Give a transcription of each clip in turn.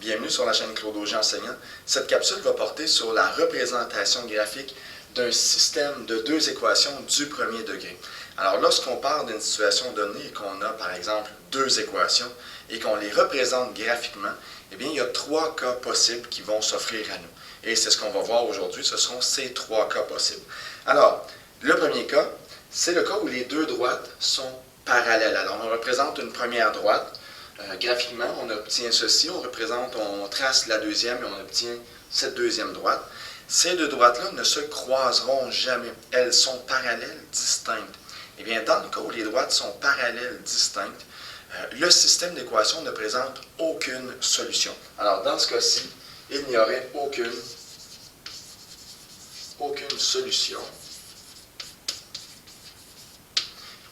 Bienvenue sur la chaîne Claude Auger enseignant. Cette capsule va porter sur la représentation graphique d'un système de deux équations du premier degré. Alors lorsqu'on parle d'une situation donnée et qu'on a par exemple deux équations et qu'on les représente graphiquement, eh bien il y a trois cas possibles qui vont s'offrir à nous. Et c'est ce qu'on va voir aujourd'hui, ce sont ces trois cas possibles. Alors, le premier cas, c'est le cas où les deux droites sont parallèles. Alors on représente une première droite. Graphiquement, on obtient ceci, on trace la deuxième et on obtient cette deuxième droite. Ces deux droites-là ne se croiseront jamais. Elles sont parallèles distinctes. Eh bien, dans le cas où les droites sont parallèles distinctes, le système d'équations ne présente aucune solution. Alors, dans ce cas-ci, il n'y aurait aucune solution.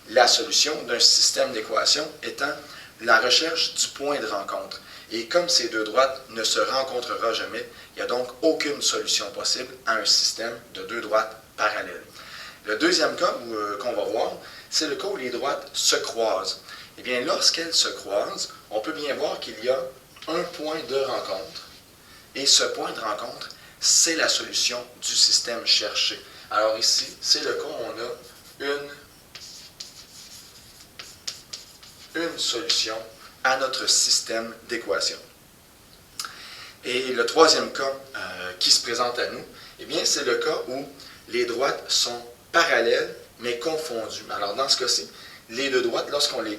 La solution d'un système d'équations étant la recherche du point de rencontre. Et comme ces deux droites ne se rencontreront jamais, il n'y a donc aucune solution possible à un système de deux droites parallèles. Le deuxième cas qu'on va voir, c'est le cas où les droites se croisent. Eh bien, lorsqu'elles se croisent, on peut bien voir qu'il y a un point de rencontre. Et ce point de rencontre, c'est la solution du système cherché. Alors ici, c'est le cas où on a une solution à notre système d'équations. Et le troisième cas qui se présente à nous, eh bien, c'est le cas où les droites sont parallèles mais confondues. Alors, dans ce cas-ci, les deux droites, lorsqu'on les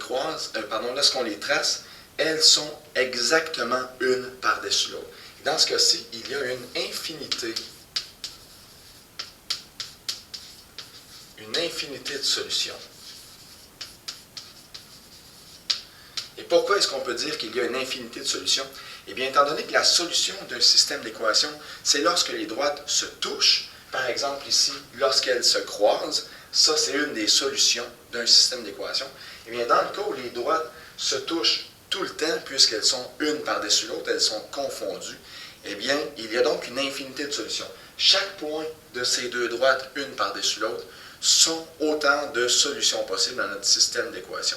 lorsqu'on les trace, elles sont exactement une par-dessus l'autre. Dans ce cas-ci, il y a une infinité de solutions. Et pourquoi est-ce qu'on peut dire qu'il y a une infinité de solutions? Eh bien, étant donné que la solution d'un système d'équations, c'est lorsque les droites se touchent, par exemple ici, lorsqu'elles se croisent, ça c'est une des solutions d'un système d'équations. Eh bien, dans le cas où les droites se touchent tout le temps, puisqu'elles sont une par-dessus l'autre, elles sont confondues, eh bien, il y a donc une infinité de solutions. Chaque point de ces deux droites, une par-dessus l'autre, sont autant de solutions possibles à notre système d'équations.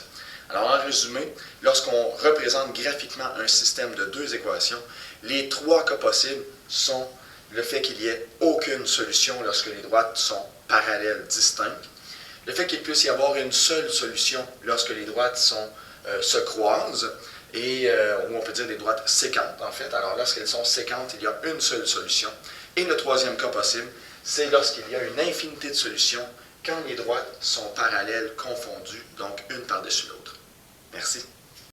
Alors, en résumé, lorsqu'on représente graphiquement un système de deux équations, les trois cas possibles sont le fait qu'il n'y ait aucune solution lorsque les droites sont parallèles distinctes, le fait qu'il puisse y avoir une seule solution lorsque les droites se croisent, et ou on peut dire des droites séquentes, en fait. Alors, lorsqu'elles sont séquentes, il y a une seule solution. Et le troisième cas possible, c'est lorsqu'il y a une infinité de solutions quand les droites sont parallèles confondues, donc une par-dessus l'autre. Merci.